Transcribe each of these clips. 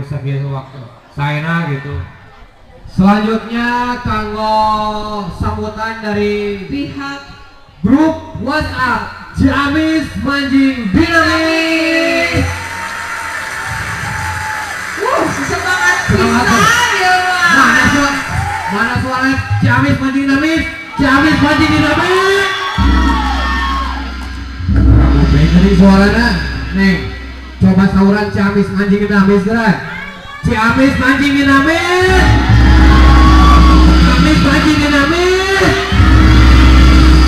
sakieu waktu saena gitu. Selanjutnya kanggo sambutan dari pihak grup WhatsApp Ciamis Manjing Dinamis. Semangat pisan ya Pak. Mana suara Ciamis Manjing Dinamis? Ciamis Manjing Dinamis. Dari suaranya, Neng. Coba sauran Ciamis Manjing Dinamis gerak. Ciamis Manjing Dinamis. Ciamis Manjing Dinamis.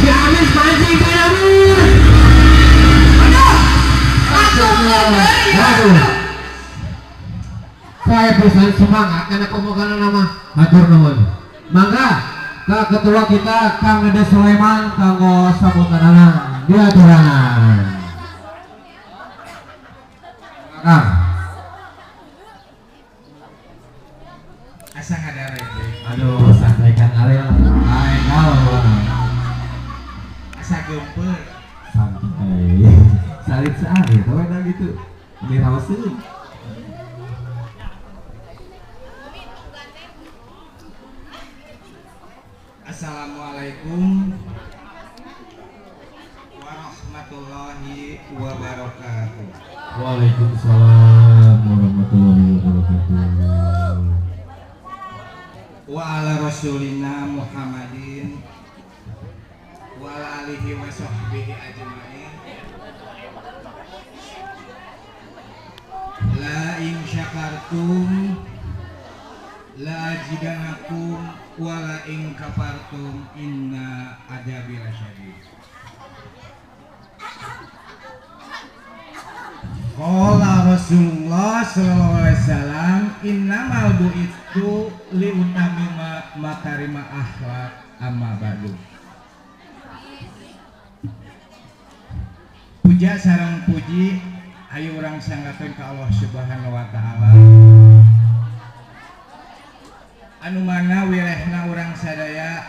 Ciamis Manjing Dinamis. Aduh. Saya pesan semangat karena pemegang nama hatur nuhun. Mangga ke ketua kita Kang Dede Sulaiman kanggo sambutan anak diaturan. Kang. Asa ngadarek deui. Aduh, santai Kang Ariel. Hai kau. Asa geumpeur. Santai. Salit sehari, tau enak gitu. Dirawasin. Assalamualaikum warahmatullahi wabarakatuh. Waalaikumsalam warahmatullahi wabarakatuh. Wa ala rasulina Muhammadin wa ala alihi wa sahbihi ajmain. La in syakartum la ajidanakum wa la in kafartum inna adabi lasyadid. Qala Rasulullah sallallahu alaihi wasallam innamal bu'itsu liutamima makarima akhlak amma ba'du. Puja sareng puji ayo urang sanggakeun ka Allah Subhanahu wa taala anu mana wilehna urang sadaya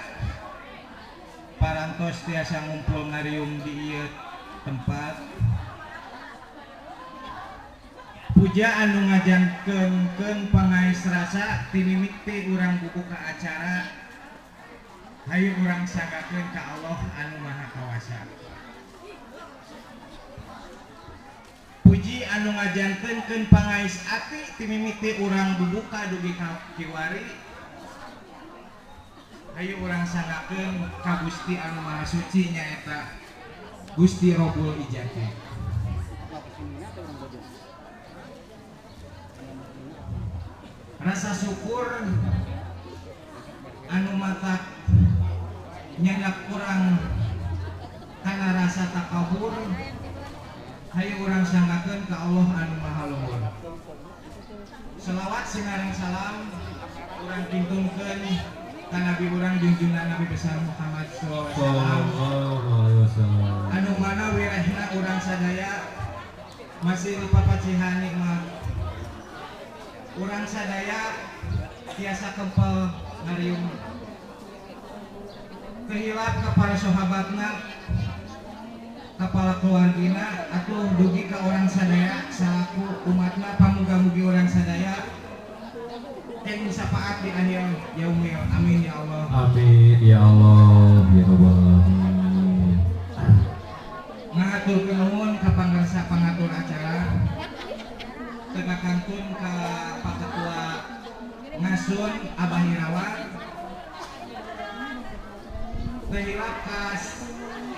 parantos tiasa ngumpul ngariung di ieu tempat. Puja anu ngajankeun pangais rasa ti mimiti urang buka acara hayu urang sanggakeun ka Allah anu maha kawasa. Puji anu ngajankeun pangais ati ti mimiti urang bubuka dugi ka kiwari hayu urang sanggakeun ka Gusti anu maha suci nyaeta Gusti Robul Ijati. Rasa syukur anu matak nyandak kurang karena rasa takabur hayu urang sanggakeun ka Allah anu maha luhur. Selawat sinareng salam urang pingtungkeun ka Nabi urang junjungan Nabi besar Muhammad sallallahu anu mana wirehna urang sadaya masih dipapacihani nikmat. Urang sadaya tiasa kempel ngariung kehilap ka para sahabatna kepala keluargina atuh dugi ka urang sadaya salaku umatna pamuga-mugi urang sadaya yang sapaat di akhir yaumil amin ya Allah. Amin ya Allah ya Rabbal alamin. Ngaturkeun nuhun ka pangarsa pangatur acara tegakantun ka Pak Ketua Ngasun Abah Irawan tehilap kas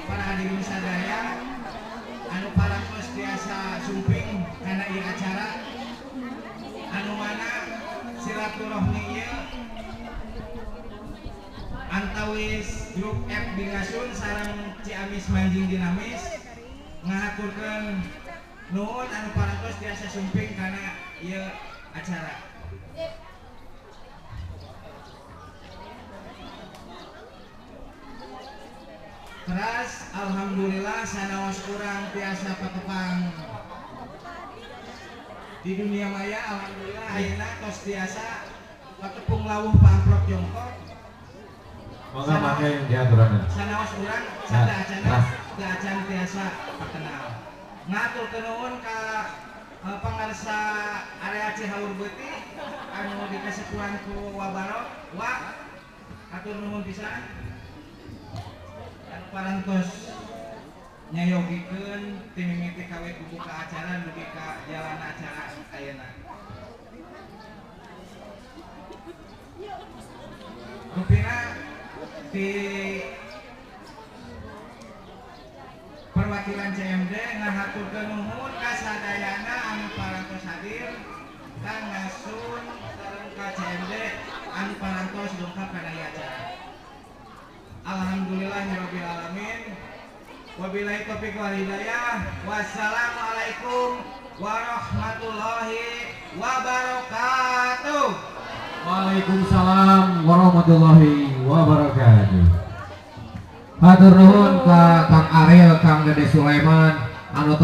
para hadirin sadaya anu parantos tiasa sumping kana ieu acara anu mana silaturahmi ieu antawis grup F di Ngasun sareng Ciamis Manjing Dinamis ngahaturkeun nuhun anu parantos tiasa sumping kana ieu acara. Teras alhamdulillah sanaos urang tiasa patepang di dunia maya alhamdulillah ayeuna tos tiasa patepung lawuh pamprok jongkok. Mangga mangga yang diaturanna. Sanaos urang sada acana da acan tiasa pakenal. Ngaturkeun nuhun ka pangarsa area Cihaur beuti anu dikasekuan ku Wabarok atur nuhun pisan anu parantos nyayogikeun tim mimiti kawe kubuka acara nuju ka jalan acara ayeuna. Rupina di perwakilan CMD ngahaturkeun nuhun ka sadayana anu parantos hadir kang ngasun sareng ka CMD anu parantos dongkap kana ieu acara. Alhamdulillahirabbil alamin. Wabillahi taufiq wal hidayah. Wassalamualaikum warahmatullahi wabarakatuh. Waalaikumsalam warahmatullahi wabarakatuh. Hatur nuhun ka Kang Ariel, Kang Dede Sulaiman anu